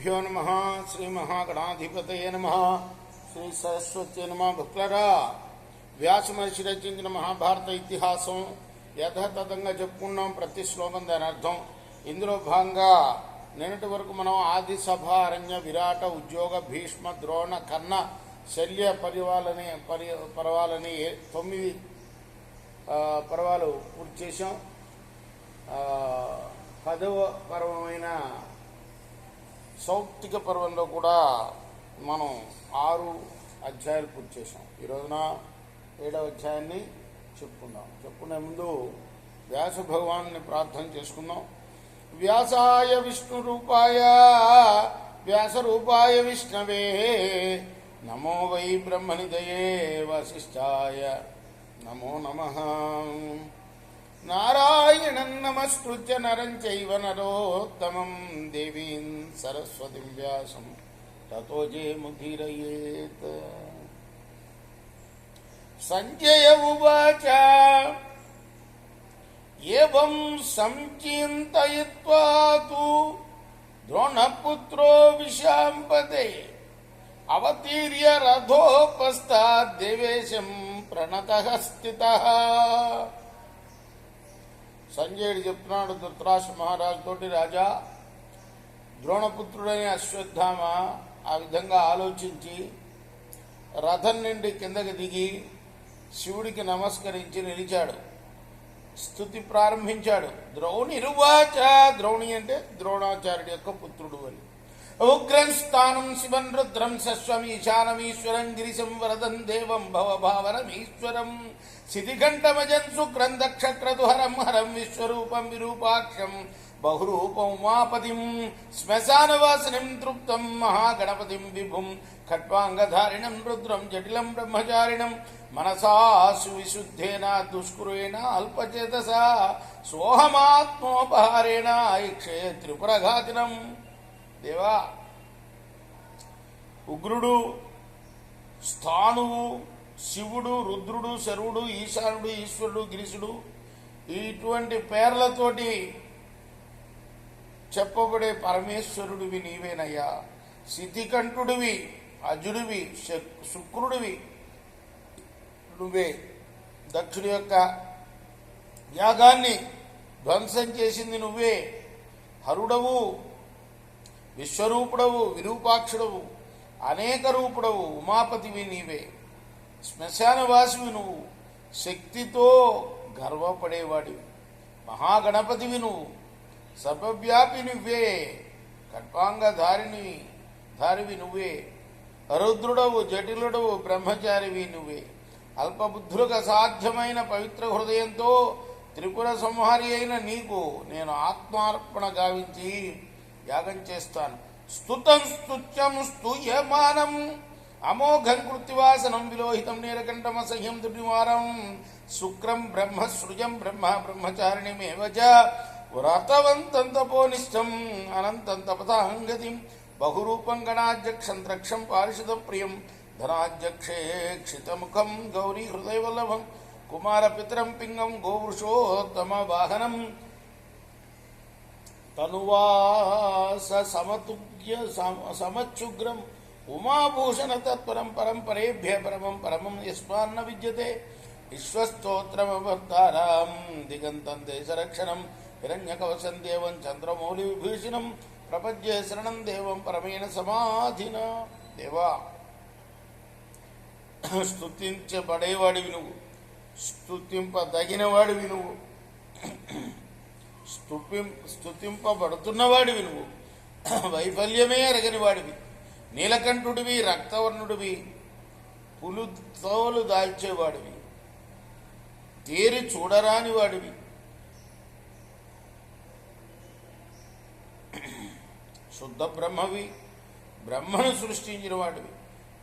శ్రీగురుభ్యో నమ. శ్రీ మహాగణాధిపతయే నమ. శ్రీ సరస్వతి నమ. భక్తులరా, వ్యాస మహర్షి రచించిన మహాభారత ఇతిహాసం యథాతథంగా చెప్పుకున్నాం. ప్రతి శ్లోకం దాని అర్థం. ఇందులో భాగంగా నిన్నటి వరకు మనం ఆది సభ, అరణ్య, విరాట, ఉద్యోగ, భీష్మ, ద్రోణ, కర్ణ, శల్య పర్వాలని 9 పర్వాలు పూర్తి చేశాం. 10వ పర్వమైన సౌప్తిక పర్వంలో కూడా మనం 6 అధ్యాయాలు పూర్తి చేసాం. ఈ రోజున 7వ అధ్యాయాన్ని చెప్పుకునే ముందు వ్యాస భగవాన్ని ప్రార్థన చేసుకుందాం. వ్యాసాయ విష్ణు రూపాయ వ్యాసరూపాయ విష్ణవే నమో వై బ్రహ్మనిదయే వశిష్ఠాయ నమో నమః. నారాయణం నమస్కృత్య నరం చైవ నరోత్తమం దేవీం సరస్వతిం వ్యాసం తతో జయముదీరయేత్. సంజయ ఉవాచ ఏవం సంచింతయిత్వా తు ద్రోణపుత్రో విశాంపతే అవతీర్య రథోపస్థాత్ దేవేశం ప్రణతః స్థితః. సంజయుడు చెప్తున్నాడు ధృతరాష్ట్ర మహారాజుతోటి, రాజా, ద్రోణపుత్రుడైన అశ్వత్థామ ఆ విధంగా ఆలోచించి రథం నుండి కిందకి దిగి శివుడికి నమస్కరించి నిలిచాడు. స్తుతి ప్రారంభించాడు. ద్రోణిరువాచ, ద్రోణి అంటే ద్రోణాచార్యుడి యొక్క పుత్రుడు అని. ఉగ్రం స్థానం శివం రుద్రం సస్వమీశానమీశ్వరం గిరిశం వరదం దేవం భవభావనమీశ్వరం శితిఘంటమజం శుక్రం దక్షక్రతుహరం హరం విశ్వరూపం విరూపాక్షం బహురూపం ఉమాపతిం శ్మశానవాసినం తృప్తం మహాగణపతిం విభుం ఖట్వాంగధారిణం రుద్రం జటిలం బ్రహ్మచారిణం మనసాసు విశుద్ధేన దుష్కృయేణ అల్పచేతసా సోహమాత్మోపహారేణ ఐక్షే త్రిపురఘాతినం. దేవా, ఉగ్రుడు, స్థానువు, శివుడు, రుద్రుడు, శరువుడు, ఈశానుడు, ఈశ్వరుడు, గిరిశుడు, ఇటువంటి పేర్లతోటి చెప్పబడే పరమేశ్వరుడివి నీవేనయ్యా. శితికంఠుడివి, అజుడివి, శుక్రుడివి నువ్వే. దక్షుడి యొక్క యాగాన్ని ధ్వంసం చేసింది నువ్వే. హరుడవు, విశ్వరూపుడవు, విరూపాక్షుడవు, అనేక రూపుడవు, ఉమాపతివి నీవే. శ్మశానవాసివి నువ్వు, శక్తితో గర్వపడేవాడివి. మహాగణపతివి నువ్వు, సర్వవ్యాపి నువ్వే. ఖడ్వాంగధారివి నువ్వే. రుద్రుడవు, జటిలుడవు, బ్రహ్మచారివి నువ్వే. అల్పబుద్ధులకు అసాధ్యమైన పవిత్ర హృదయంతో త్రిపుర సంహారి అయిన నీకు నేను ఆత్మార్పణ గావించి యాగం చేస్తాను. స్తుతం స్తుత్యం స్తూయమానం అమోఘం కృత్తివాసనం విలోహితం నీలకంఠమసహ్యం దుర్నివారం శుక్రం బ్రహ్మ సృజం బ్రహ్మ బ్రహ్మచారిణిమేవ చ వ్రతవంతం తపోనిష్టం అనంతం తపతాంగతిం బహురూపం గణాధ్యక్షం ద్రక్షం పారిషద ప్రియం ధనాధ్యక్షే క్షితముఖం గౌరీ హృదయవల్లభం కుమారపితరం పింగం గోవృషోత్తమ వాహనం తనువాస సమతుగ్య సమచ్యుగ్రం ఉమాభూషణ తత్పరం పరం పరేభ్య పరమం పరమం యస్మాన్న విద్యతే విశ్వస్తోత్రమవర్తారాం దిగంతం దేశరక్షణం హిరణ్యకవచం దేవం చంద్రమౌళి విభూషణం ప్రపద్యే శరణం దేవం పరమేణ సమాధిన. దేవా, స్తుతించబడేవాడివి నువ్వు, స్తుతింపదగినవాడివి నువ్వు, స్తుతింపబడుతున్నవాడివి నువ్వు, వైఫల్యమే ఎరగని వాడివి, నీలకంఠుడివి, రక్తవర్ణుడివి, పులుతోలు దాల్చేవాడివి, తేరి చూడరాని వాడివి, శుద్ధ బ్రహ్మవి, బ్రహ్మను సృష్టించిన వాడివి,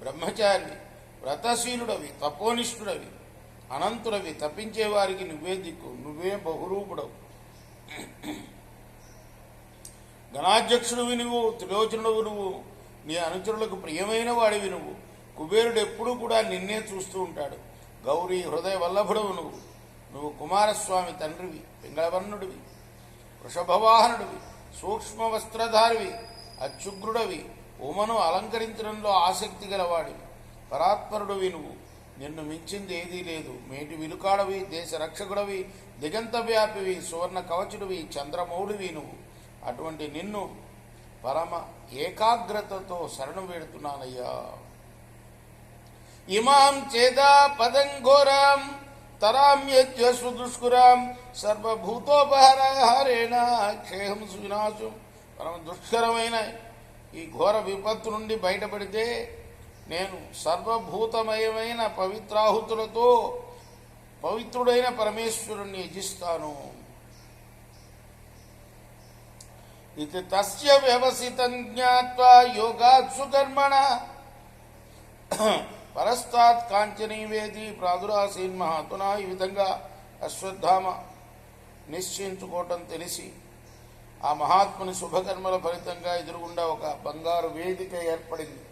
బ్రహ్మచారివి, వ్రతశీలుడవి, తపోనిష్ఠుడవి, అనంతుడవి, తప్పించేవారికి నువ్వే దిక్కు, నువ్వే బహురూపుడవు, గణాధ్యక్షుడివి నువ్వు, త్రిలోచనుడవు నువ్వు, నీ అనుచరులకు ప్రియమైన వాడివి నువ్వు. కుబేరుడు ఎప్పుడూ కూడా నిన్నే చూస్తూ ఉంటాడు. గౌరీ హృదయ వల్లభుడవు నువ్వు. నువ్వు కుమారస్వామి తండ్రివి, పింగళవర్ణుడివి, వృషభవాహనుడివి, సూక్ష్మ వస్త్రధారివి, అత్యుగ్రుడవి, ఉమను అలంకరించడంలో ఆసక్తి గలవాడివి, పరాత్పరుడివి నువ్వు, నిన్ను మించింది ఏదీ లేదు. మేటి విలుకాడవి, దేశ రక్షకుడవి, దిగంత వ్యాపివి, సువర్ణ కవచుడివి, చంద్రమౌళివి నువ్వు. అటువంటి నిన్ను పరమ ఏకాగ్రతతో శరణం వేడుతున్నానయ్యా. ఇమాం చేదా పదం ఘోరాం తరామ్యజ్య సుదుష్కురాం సర్వభూతోపహారేణ క్షేహం సువినాశం. పరమ దుష్కరమైన ఈ ఘోర విపత్తు నుండి బయటపడితే నేను సర్వభూతమయమైన పవిత్రాహుతులతో పవిత్రుడైన పరమేశ్వరుణ్ణి యజిస్తాను. ఇది తస్య వ్యవసితం జ్ఞాత్వా యోగాత్సు కర్మణ పరస్తాత్ కాంచనీ వేది ప్రాదురాసీన్ మహాత్మన. ఈ విధంగా అశ్వత్థామ నిశ్చయించుకోవటం తెలిసి ఆ మహాత్ముని శుభకర్మల ఫలితంగా ఎదురుగుండా ఒక బంగారు వేదిక ఏర్పడింది.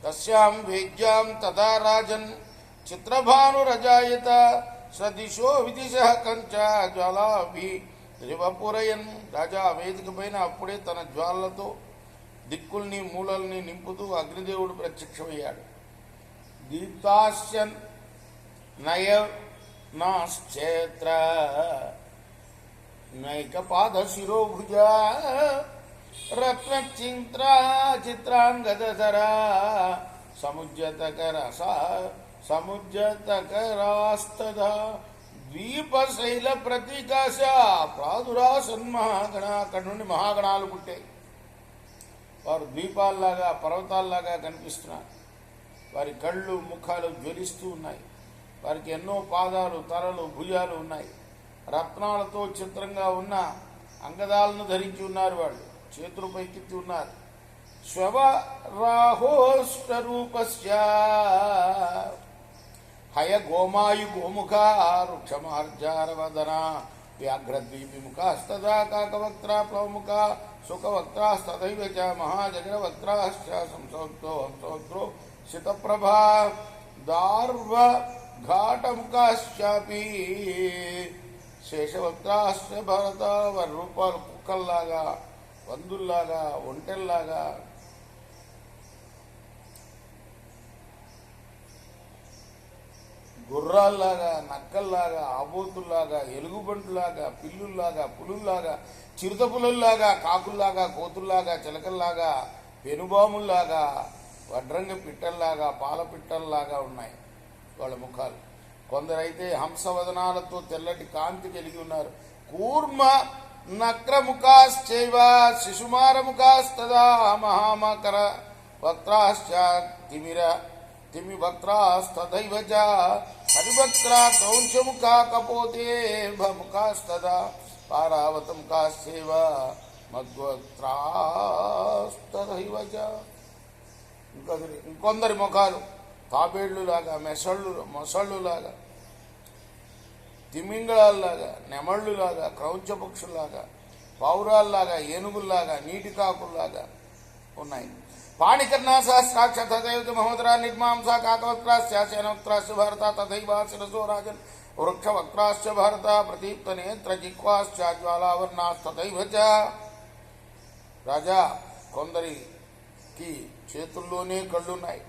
తస్యాం వేద్యాం తదా రాజన్ చిత్రభానురజాయత సదిశో విదిశ కంచ జ్వాలాభి రివపురయన్. రాజా వేదిక పైన అప్పుడే తన జ్వాలలతో దిక్కుల్ని మూలల్ని నింపుతూ అగ్నిదేవుడు ప్రత్యక్షమయ్యాడు. దీప్తాస్యన్ నయనాశ్చేత్ర నైకపాద శిరోభుజ చిత్రాంగదరా సముజ్జతకరాస్తదా ద్వీపశైల ప్రతీకాశ ప్రాదురాసన్మహాగణ. అక్కడి నుండి మహాగణాలు పుట్టాయి. వారు ద్వీపాల్లాగా పర్వతాల్లాగా కనిపిస్తున్నారు. వారి కళ్ళు ముఖాలు జ్వలిస్తూ ఉన్నాయి. వారికి ఎన్నో పాదాలు, తలలు, భుజాలు ఉన్నాయి. రత్నాలతో చిత్రంగా ఉన్న అంగదాలను ధరించి ఉన్నారు. వాళ్ళు చేతులు పైకెత్తి ఉన్నారు. శ్వరాహోష్టరూపస్య హయ గోమాయు గోముఖ వృక్షమార్జారవదన వ్యాఘ్రద్వీపిముఖస్తదా కాకవక్త్ర ప్లవముఖ సుఖవక్త్రాస్తథైవ చ మహాజగరవక్త్రాశ్చ సంసౌత్రో హంసోత్రో శితప్రభా దార్వఘాటముఖాశ్చాపి శేషవక్త్రాశ్చ భరత. వారి రూపాలు కుక్కల్లాగా, పందుల్లాగా, ఒంటెల్లాగా, గుర్రాల్లాగా, నక్కల్లాగా, ఆబోతుల్లాగా, ఎలుగుబంటులాగా, పిల్లుల్లాగా, పులుల్లాగా, చిరుతపులుల్లాగా, కాకుల్లాగా, కోతుల్లాగా, చిలకల్లాగా, పెనుబాముల్లాగా, వడ్రంగ పిట్టల్లాగా, పాల పిట్టల్లాగా ఉన్నాయి వాళ్ళ ముఖాలు. కొందరైతే హంసవదనాలతో తెల్లటి కాంతి కలిగి ఉన్నారు. కూర్మ నక్రముఖాశ్చైవ శిశుమారముఖాస్తదా మహామకర వక్త్రాశ్చ తిమివక్త్రాస్తథైవ చ హరివక్త్రా క్రౌంచముఖా కపోతేభముఖాస్తదా పారావతముఖాశ్చైవ మద్వక్త్రాస్తథైవ చ. ఇంకొందరి ముఖాలు తాబేళ్లులాగా, మొసళ్ళులాగా, తిమింగళాల్లాగా, నెమళ్ళులాగా, క్రౌంచపక్షుల్లాగా, పావురాల్లాగా, ఏనుగుల్లాగా, నీటి కాకుల్లాగా ఉన్నాయి. పాణికర్ణా సహస్రాక్ష తథైవ మహోదరా నిర్మాంస కాకవక్త్రాశ్చ శయనవక్త్రాశ్చ భారత తథైవ శిరసో రాజన్ వృక్షవక్త్రాశ్చ భారత ప్రదీప్త నేత్ర జిహ్వాశ్చ జ్వాలావర్ణాస్తథైవ చ. రాజా, కొందరికి చేతుల్లోనే కళ్ళున్నాయి,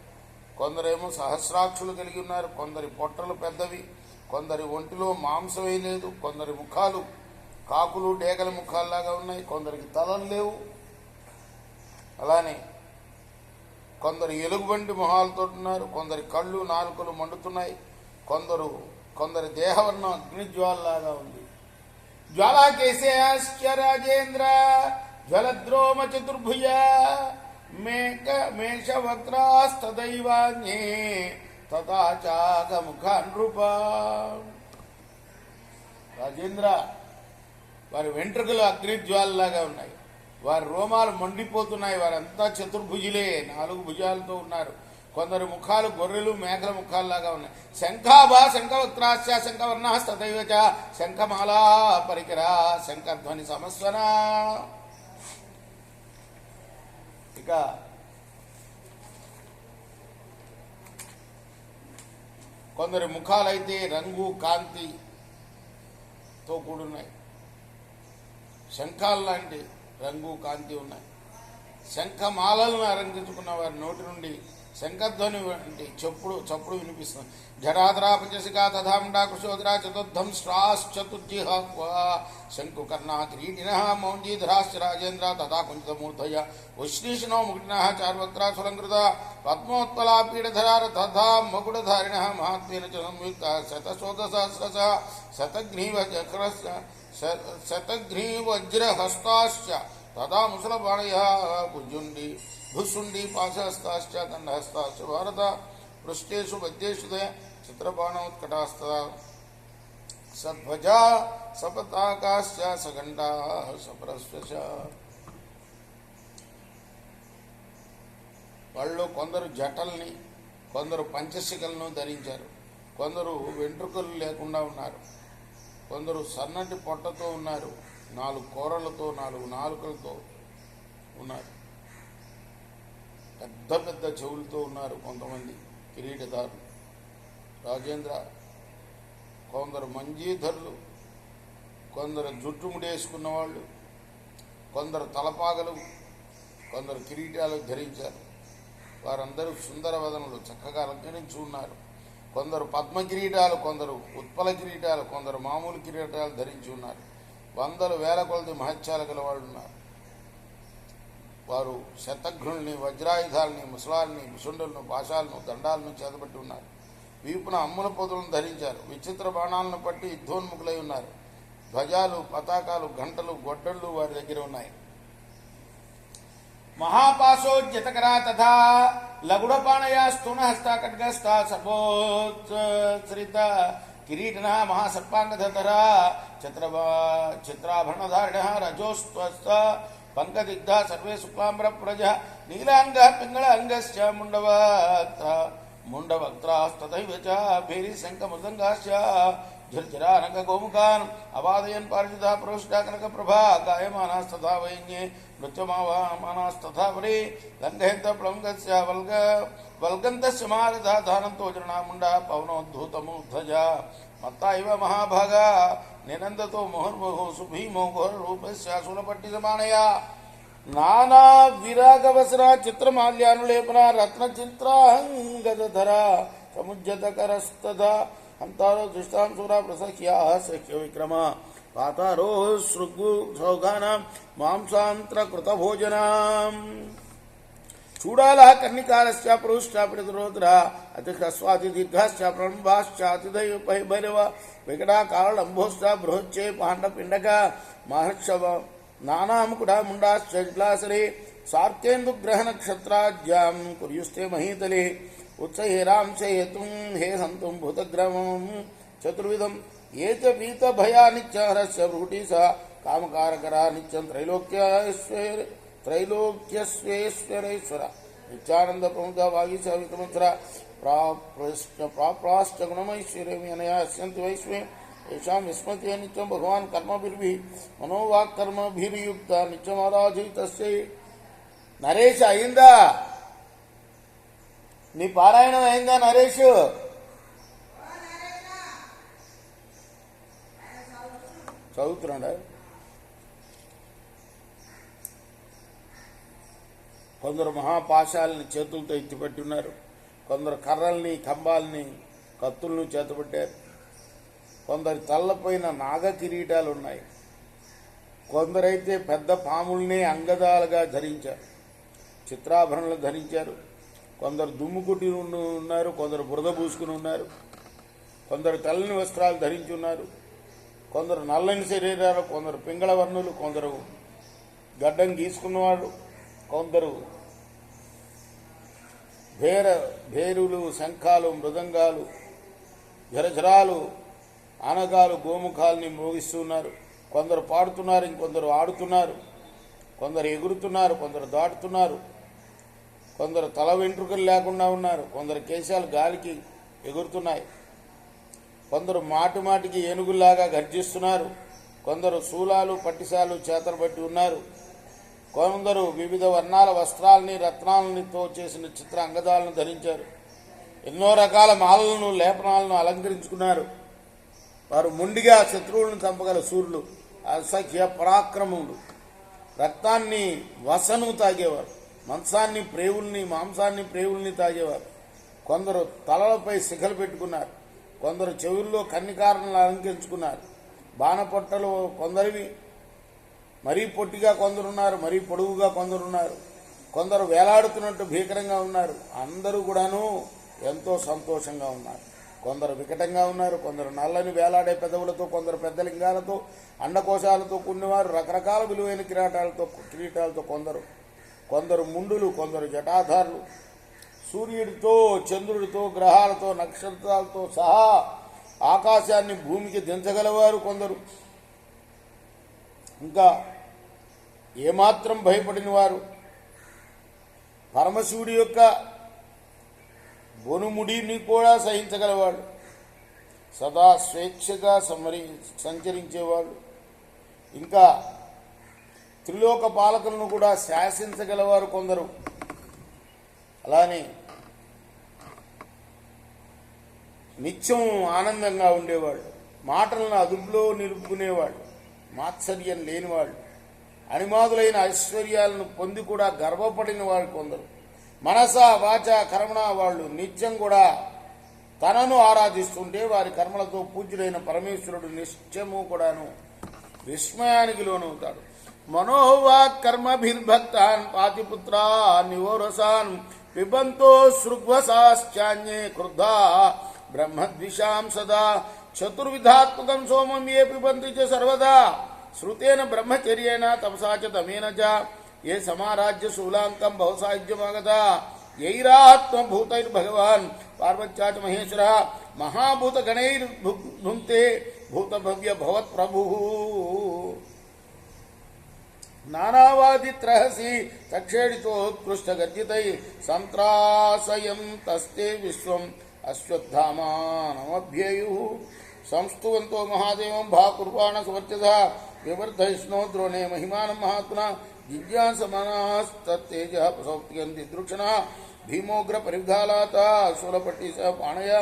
కొందరేమో సహస్రాక్షులు కలిగి ఉన్నారు, కొందరి పొట్టలు పెద్దవి, కొందరి ఒంటిలో మాంసమే లేదు, కొందరి ముఖాలు కాకులు డేగల ముఖాల్లాగా ఉన్నాయి, కొందరికి తలలు లేవు. అలానే కొందరు ఎలుగుబంటి మొహాలతో ఉన్నారు, కొందరి కళ్ళు నాలుకలు మండుతున్నాయి, కొందరి దేహవర్ణం అగ్నిజ్వాలలాగా ఉంది. జ్వాలాకేశాశ్చ రాజేంద్ర జ్వలద్రోమ చతుర్భుజ మేషవక్త్రాస్తదైవాన్యే తథాచాగముఖా నృప. రాజేంద్ర, వారి వెంట్రుకలు అగ్నిజ్వాలలాగా ఉన్నాయి, వారి రోమాలు మండిపోతున్నాయి. వారంతా చతుర్భుజులే, 4 భుజాలతో ఉన్నారు. కొందరు ముఖాలు గొర్రెలు, మేకల ముఖాల్లాగా ఉన్నాయి. శంఖాభా శంఖవక్త్రాశ్చ శంఖవర్ణస్తథైవ చ శంఖమాలా పరికరా శంఖధ్వని సమస్వన. ఇక కొందరి ముఖాలైతే రంగు కాంతితో కూడున్నాయి, శంఖాలు లాంటి రంగు కాంతి ఉన్నాయి. శంఖమాలలను అలంకరించుకున్న వారి నోటి నుండి శంఖధ్వని వంటి చప్పుడు వినిపిస్తుంది. జటాధరాపచసికా తథాండా కుశోదరా చతుర్ధంశ్రాశ్చతుర్జిహ శంకుకర్ణా కిరీటిన మౌంజీధరాశ్చ రాజేంద్ర తథా కుంచితమూర్ధయ ఉష్ణీషణో ముకుటిన చార్వక్రా సులంకృత పద్మోత్పలా పీఠధరా తథా మకుడధారిణ మహాత్మేన చ సంయుక్త శతశోధసహస్రశ శతగ్రీవజ్రహస్తాశ్చ తథా ముసలబాణయ భుషుండి పాశహస్తాశ్చ దండహస్తాశ్చ భారత పృష్ఠేషు పద్యేషు చిత్రబాణోత్కటాస్త సధ్వజా సపతాకాశ్చ సగండా సపరస్వశ. వాళ్ళు కొందరు జటల్ని, కొందరు పంచశిఖలను ధరించారు, కొందరు వెంట్రుకలు లేకుండా ఉన్నారు, కొందరు సన్నటి పొట్టతో ఉన్నారు, 4 కూరలతో 4 నాలుకలతో ఉన్నారు, పెద్ద పెద్ద చెవులతో ఉన్నారు కొంతమంది కిరీటదారులు రాజేంద్ర. కొందరు మంజీధరులు, కొందరు జుట్టు ముడేసుకున్న వాళ్ళు, కొందరు తలపాగలు, కొందరు కిరీటాలు ధరించారు. వారందరూ సుందర వదనలు చక్కగా అలంకరించి ఉన్నారు. కొందరు పద్మ కిరీటాలు, కొందరు ఉత్పల కిరీటాలు, కొందరు మామూలు కిరీటాలు ధరించి ఉన్నారు. వందలు వేల కొలది మహత్యాలు గల వాళ్ళు ఉన్నారు. వారు శతఘ్నుల్ని, వజ్రాయుధాలని, ముసలాల్ని, ముసుండులను, పాశాలను, దండాలను చేతబట్టి ఉన్నారు. వీపున అమ్ముల పొదులను ధరించారు. విచిత్ర బాణాలను పట్టి యుద్ధోన్ముఖులై ఉన్నారు. ధ్వజాలు, పతాకాలు, గంటలు, గొడ్డళ్ళు వారి దగ్గర ఉన్నాయి. మహాపాశోజ్యతకరా తథా లగుడపాణయా స్థూణహస్త ఖడ్గస్థ సర్వోత్సరిత కిరీటన మహాసర్పాంగధరా చిత్రాభరణధారిణ రజోస్త్వస్త పంకదిగ్ధ సర్వే శుక్లాంబర ప్రజ నీలాంగ పింగళ అంగశ్చ ముండవక్త్రాస్తథైవ చ భేరి శంఖ మృదంగాశ్చ ఝర్ఝరానక గోముఖాన్ అవాదయన్ పారిజుతా ప్రోష్ఠా కనక ప్రభా గాయమానాస్తథా వైన్యే నృత్యమావామానాస్తథా పరే లంఘయంత ప్లంగస్య వల్గంతస్య మహారథా ధానంతో జరణాముండా పవనోద్ధూతమూర్ధజ మత్తా ఇవ మహాభాగా నినందతో ముహుర్ముహు సుభీమో ఘోరరూపస్య శూలపట్టి సమానయా నానా విరాగవసర చిత్రమాల్యానులేపన రత్నచిత్రాంగదధర సముజ్జతకరస్తథా అంతారో దృష్టాంశూరా ప్రసఖ్యా సఖ్య విక్రమ పాతారో సృగ్గు సౌగానాం మాంసాంత్రకృత భోజనాం చూడాల కర్ణికారస్య పురుష్టాపిరుద్ర అతి హ్రస్వాతి దీర్ఘాశ్చ ప్రణంబాశ్చాతిదైభైరవ వికటాకాలంభోశ్చ బృహచ్చే పాండపిండక మహర్షవ నానాముకుడా ముండాశ్చలాసరే సార్కేందుగ్రహ నక్షత్రాజ్యాం కుర్యుస్తే మహీతలే ఉత్సహేరాంశేతుం హే హంతుం భూతగ్రమం చతుర్విధం ఏచ పీత భయానిత్యహరస్య భృటి స కామకారకరా నిత్యం త్రైలోక్యస్వేశ్వరేశ్వర నిత్యానంద ప్రముఖ వాగీశ విక్రమశ్ర ప్రాప్రాశ్చ గుణమైశ్వర్యమి అనయా అస్యంతి వైశ్వే ఏషాం విస్మతే నిత్యం భగవాన్ కర్మభిర్భిః మనోవాక్కర్మభిర్యుక్త నిత్యమారాధితస్యై. నరేష్ అయిందా? నీ పారాయణం అయిందా నరేష్? చదువుతున్నాడా? కొందరు మహాపాశాలని చేతులతో ఎత్తిపట్టి ఉన్నారు, కొందరు కర్రల్ని, కంబాలని, కత్తులను చేతపట్టారు, కొందరు తల్లపోయిన నాగ కిరీటాలు ఉన్నాయి, కొందరైతే పెద్ద పాముల్ని అంగదాలుగా ధరించారు, చిత్రాభరణలు ధరించారు, కొందరు దుమ్ము కుట్టి ఉన్నారు, కొందరు బురద పూసుకుని ఉన్నారు, కొందరు తెల్లని వస్త్రాలు ధరించి ఉన్నారు, కొందరు నల్లని శరీరాలు, కొందరు పింగళ వర్ణులు, కొందరు గడ్డం గీసుకున్నవాడు, కొందరు భేరులు, శంఖాలు, మృదంగాలు, ఝరఝరాలు, ఆనగాలు, గోముఖాలని మోగిస్తున్నారు. కొందరు పాడుతున్నారు, ఇంకొందరు ఆడుతున్నారు, కొందరు ఎగురుతున్నారు, కొందరు దాటుతున్నారు, కొందరు తల వెంట్రుకలు లేకుండా ఉన్నారు, కొందరు కేశాలు గాలికి ఎగురుతున్నాయి, కొందరు మాటికి ఏనుగుల్లాగా గర్జిస్తున్నారు, కొందరు శూలాలు, పట్టిసాలు చేతలు పట్టి ఉన్నారు, కొందరు వివిధ వర్ణాల వస్త్రాలని, రత్నాలతో చేసిన చిత్ర అంగదాలను ధరించారు, ఎన్నో రకాల మాలలను, లేపనాలను అలంకరించుకున్నారు. వారు ముండిగా శత్రువులను చంపగల సూర్యులు, అసఖ్య పరాక్రమములు, రక్తాన్ని వసను తాగేవారు, మాంసాన్ని ప్రేవుల్ని తాగేవారు. కొందరు తలలపై శిఖలు పెట్టుకున్నారు, కొందరు చెవుల్లో కన్నికారణలు అలంకరించుకున్నారు. బాణపొట్టలు కొందరివి మరీ పొట్టిగా కొందరున్నారు, మరీ పొడుగుగా కొందరున్నారు, కొందరు వేలాడుతున్నట్టు భీకరంగా ఉన్నారు. అందరూ కూడాను ఎంతో సంతోషంగా ఉన్నారు. కొందరు వికటంగా ఉన్నారు, కొందరు నల్లని వేలాడే పెదవులతో, కొందరు పెద్ద లింగాలతో, అండకోశాలతో కూడినవారు, రకరకాల విలువైన కిరీటాలతో కొందరు ముండులు, కొందరు జటాధారులు, సూర్యుడితో, చంద్రుడితో, గ్రహాలతో, నక్షత్రాలతో సహా ఆకాశాన్ని భూమికి దించగలవారు కొందరు. ఇంకా ఏమాత్రం భయపడిన వారు పరమశివుడి యొక్క బొనుముడిని కూడా సహించగలవాడు, సదా స్వేచ్ఛగా సంచరించేవాళ్ళు, ఇంకా త్రిలోక పాలకులను కూడా శాసించగలవారు కొందరు. అలానే నిత్యం ఆనందంగా ఉండేవాళ్ళు, మాటలను అదుపులో నిలుపుకునేవాళ్ళు, మాత్సర్యం లేనివాళ్ళు, అణిమాదులైన ఐశ్వర్యాలను పొంది కూడా గర్వపడిన వారు కొందరు. మనస వాచ కర్మణ వాళ్ళు నిత్యం కూడా తనను ఆరాధిస్తుంటే వారి కర్మలతో పూజ్యుడైన పరమేశ్వరుడు నిత్యము కూడాను విస్మయానికి లోనవుతాడు. మనోవాక్ కర్మభిర్భక్తాన్ పాతిపుత్రా నివోరసాన్ పిబంతో సృగ్వసాశ్చాన్యే క్రుద్ధా బ్రహ్మద్విషాం సదా చతుర్విధాత్మకం సోమం ఏ పిబంతి చ సర్వదా శ్రుతేన బ్రహ్మచర్యేణ తపసా చ తమేన చ ఏ సమారాజ్య శూలాంకం భవసాయుజ్యమాగత యైరాత్మభూతైర్భగవాన్ పార్వత్యాచ మహేశ్వర మహాభూతగణైర్భుంక్తే భూతభవ్య భవత్ప్రభు నానావాదిత్రహసి చక్షేడితోత్కృష్టగర్జితై సంత్రాసయం తస్తే విశ్వం అశ్వత్థామానమభ్యయు సంస్తువంతో మహాదేవం భాకుర్వాణ సువర్చద వివర్ధయిష్ణో ద్రోణే మహిమానం మహాత్మన జిజ్ఞాసమనస్తేజ ప్రసౌప్తిగంధి దృక్షణ భీమోగ్ర పరిఘాలాత శూలపట్టి స పాణయ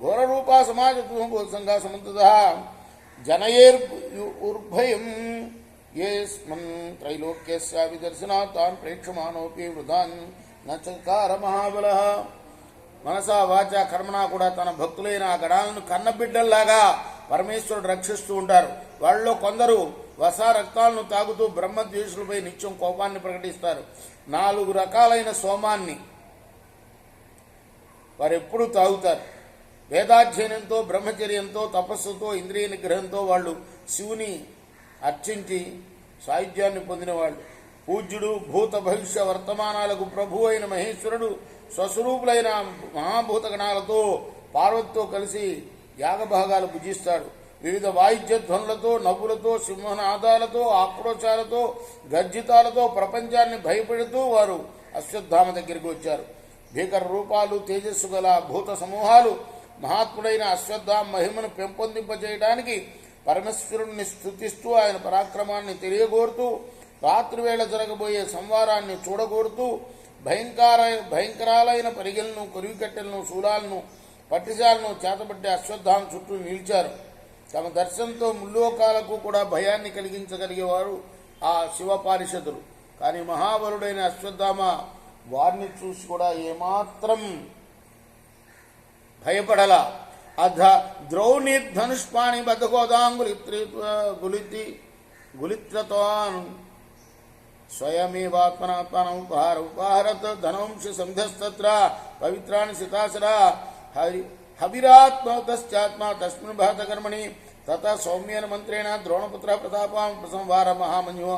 ఘోరరూపా సమాజ సంఘా సమంతద జనయేర్భయం ఏస్మన్ త్రైలోక్యస్యాపి దర్శనాత్ తాన్ ప్రేక్షమానోపి వృధాన్ నచకార మహాబల. మనసా వాచ కర్మణ కూడా తన భక్తులైన ఆ గణాలను కన్నబిడ్డల్లాగా పరమేశ్వరుడు రక్షిస్తూ ఉంటారు. వాళ్ళలో కొందరు వసా రక్తాలను తాగుతూ బ్రహ్మద్వేషులపై నిత్యం కోపాన్ని ప్రకటిస్తారు. 4 రకాలైన సోమాన్ని వారెప్పుడు తాగుతారు. వేదాధ్యయనంతో, బ్రహ్మచర్యంతో, తపస్సుతో, ఇంద్రియ నిగ్రహంతో వాళ్ళు శివుని అర్చించి సాయుధ్యాన్ని పొందినవాళ్ళు. పూజ్యుడు, భూత భవిష్య వర్తమానాలకు ప్రభు అయిన మహేశ్వరుడు స్వస్వరూపులైన మహాభూత గణాలతో పార్వతితో కలిసి యాగభాగాలు భుజిస్తాడు. వివిధ వాయిద్య ధ్వనులతో, నవ్వులతో, సింహనాదాలతో, ఆక్రోశాలతో, గర్జితాలతో ప్రపంచాన్ని భయపెడుతూ వారు అశ్వత్థామ దగ్గరికి వచ్చారు. భీకర రూపాలు, తేజస్సు గల భూత సమూహాలు మహాత్ముడైన అశ్వత్థామ మహిమను పెంపొందింపజేయడానికి పరమేశ్వరుణ్ణి స్తుతిస్తూ ఆయన పరాక్రమాన్ని తెలియగోరుతూ రాత్రివేళ జరగబోయే సంవారాన్ని చూడగోరుతూ భయంకరాలైన పరిగెలను, కొరివికట్టెలను, శూలాలను, పట్టిశాలను చేతబట్టి అశ్వత్థామ చుట్టూ నిలిచారు. తమ దర్శనంతో ముల్లోకాలకు కూడా భయాన్ని కలిగించగలిగేవారు ఆ శివ పారిషదులు. కానీ మహాబలుడైన అశ్వత్థామ వారిని చూసి కూడా ఏమాత్రం భయపడల. అధ ద్రౌణి ధనుష్పాణి బద్ధగోదాంగులిత్రతోన్ స్వయమేవాత్మనాత్మనం ఉపహారత్ ధనవంశ సంధస్తత్ర పవిత్రాన్ని సితాసరా హవిరాత్మతశ్చాత్మ తస్మిన్ భాతకర్మణి తత సౌమ్యేన మంత్రేణ ద్రోణపుత్ర ప్రతాపాం ప్రసంవార మహామన్యో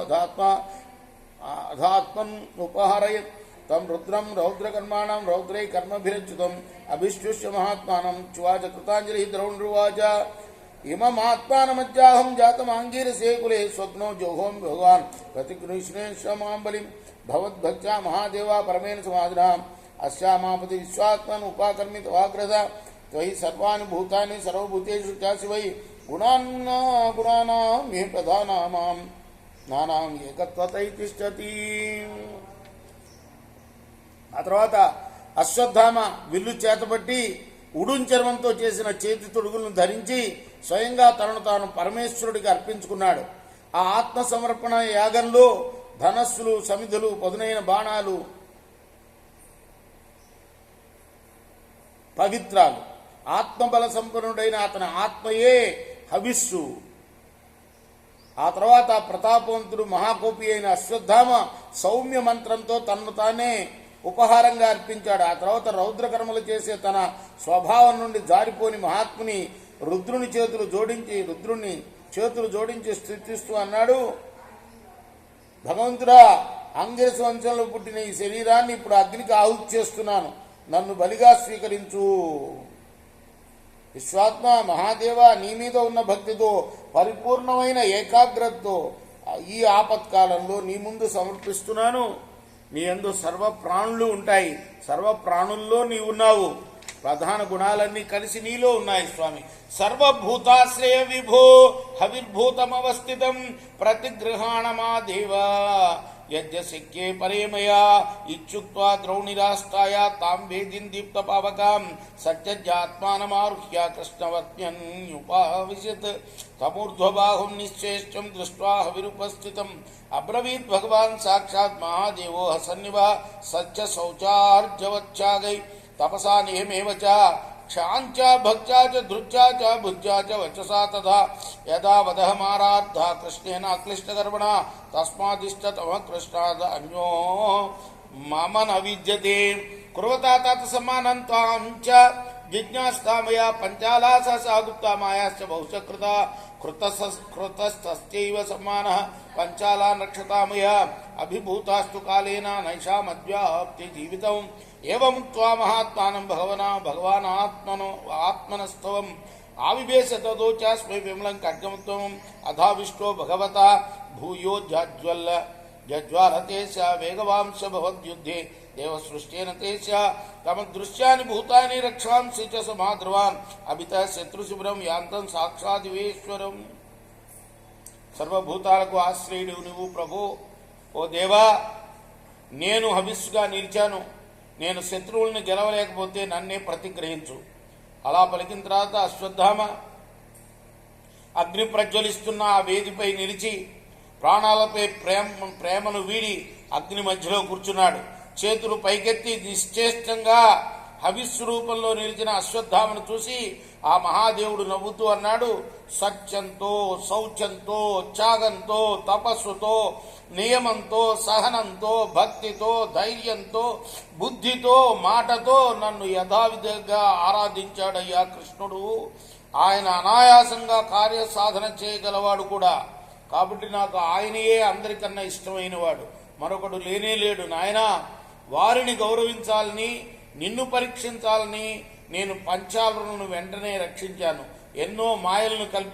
అధాత్మం ఉపహారయత్ తం రుద్రం రౌద్రకర్మాణం రౌద్రై కర్మభిరచ్యుతం అభిష్టుష్య మహాత్మానం చువాచ కృతాంజలి ద్రోణురువాచ ఇమమాత్మానమజ్జాహం జాతమాంగీరసే కులే స్వప్నో జోహోం భగవాన్ ప్రతిగృహ్ణేశ్వమాంబలిం భవద్భక్త్యా మహాదేవా పరమేణ సమాధినాం అస్యామాపతి విశ్వాత్మన్ ఉపాకర్మి తవాగ్రద త్వయి సర్వాణి భూతాని సర్వభూతేషు చాసి వై గుణానాం మే ప్రధానామాం నానాం ఏకత్వతై తిష్టతి. ఆ తర్వాత అశ్వత్థామ విల్లు చేతబట్టి ఉడుంచర్మంతో చేసిన చేతి తొడుగులను ధరించి స్వయంగా తనను తాను పరమేశ్వరుడికి అర్పించుకున్నాడు. ఆ ఆత్మ సమర్పణ యాగంలో ధనస్సులు, సమిధులు, పదునైన బాణాలు, పవిత్రాలు. ఆత్మబల సంపన్నుడైన అతని ఆత్మయే హవిస్సు. ఆ తర్వాత ప్రతాపవంతుడు మహాకోపి అయిన అశ్వత్థామ సౌమ్య మంత్రంతో తనను తానే ఉపహారంగా అర్పించాడు. ఆ తర్వాత రౌద్రకర్మలు చేసే తన స్వభావం నుండి జారిపోని మహాత్ముని రుద్రుని చేతులు జోడించి స్థుతిస్తూ అన్నాడు, భగవంతుడా, అంగిరస వంశంలో పుట్టిన ఈ శరీరాన్ని ఇప్పుడు అగ్నికి ఆహుతి చేస్తున్నాను, నన్ను బలిగా స్వీకరించు. విశ్వాత్మ మహాదేవ, నీ మీద ఉన్న భక్తితో పరిపూర్ణమైన ఏకాగ్రతతో ఈ ఆపత్కాలంలో నీ ముందు సమర్పిస్తున్నాను. నీ యందు సర్వ ప్రాణులు ఉంటాయి, సర్వ ప్రాణుల్లో నీవున్నావు. ప్రధాన గుణాలన్నీ కలిసి నీలో ఉన్నాయి స్వామి. సర్వభూతాశ్రయ విభో హవిర్భూతమవస్థితం ప్రతిగృహాణ మా దేవ యజ్ఞశక్యే పరేమయా ఇత్యుక్త్వా ద్రౌణిరాస్తాయా తాం వేదిం దీప్త పావకాం సత్యజ్ఞాత్మానమారుహ్య కృష్ణవర్త్మ్యుపావిశత్ తమూర్ధ్వబాహుం నిశ్చేష్టం దృష్ట్వా హవిరుపస్థితం అబ్రవీత్ భగవాన్ సాక్షాత్ మహాదేవో హసన్నివ సత్య శౌచార్జవచ్చాగై తపసా నియమేవ చ క్షాంచ భక్త్యా చ ధృత్యా చ భుజ్యా చ వచసా తథా యదా వదహమారాద్ధా కృష్ణేన అక్లిష్టకర్మణ తస్మాదిష్టతమ కృష్ణాద్ అన్యో మమ న విద్యతే కుర్వతా తత్ సమానం త్వాం చ జిజ్ఞాస్తామయా పంచాలాస సాగుప్తా మాయాశ్చ బహుశకృత కృతస్తైవ సమానః పంచాలా నక్షతామయ అభిభూతాస్తు కాలేన నైషామద్వ్యాప్తి జీవితం ఏవముక్త్వా మహాత్మానం భగవాన్ ఆత్మనస్తవం ఆవివేశ తదోచాస్మై విమలం ఖడ్గముత్వం అధావిష్టో భగవత భూయో జజ్వాలతేశ వేగవాంశ భవద్యుద్ధే దేవసృష్టేన తేశ తమ దృశ్యాని భూతాని రక్షాంసి చ సమాద్రవాన్ అభిత శత్రుశిబిరం యాంతం సాక్షాదివేశ్వరం. సర్వభూతాలకు ఆశ్రయుడు నువ్వు ప్రభు. ఓ దేవా, నేను హవిస్సుగా నిలిచాను, నేను శత్రువుల్ని గెలవలేకపోతే నన్నే ప్రతిగ్రహించు. అలా పలికిన తర్వాత అశ్వత్థామ అగ్ని ప్రజ్వలిస్తున్న ఆ వేదిపై నిలిచి ప్రాణాలపై ప్రేమను వీడి అగ్ని మధ్యలో కూర్చున్నాడు. చేతులు పైకెత్తి నిశ్చేష్టంగా హవిస్సు రూపంలో నిలిచిన అశ్వత్థామను చూసి ఆ మహాదేవుడు నవ్వుతూ అన్నాడు, సత్యంతో, శౌచంతో, త్యాగంతో, తపస్సుతో, నియమంతో, సహనంతో, భక్తితో, ధైర్యంతో, బుద్ధితో, మాటతో నన్ను యథావిధిగా ఆరాధించాడయ్యా కృష్ణుడు. ఆయన అనాయాసంగా కార్యసాధన చేయగలవాడు కూడా. కాబట్టి నాకు ఆయనయే అందరికన్నా ఇష్టమైనవాడు, మరొకడు లేనే లేడు. నాయనా, వారిని గౌరవించాలని, నిన్ను పరీక్షించాలని నేను పంచాలను వెంటనే రక్షించాను. ఎన్నో మాయలను కల్పించి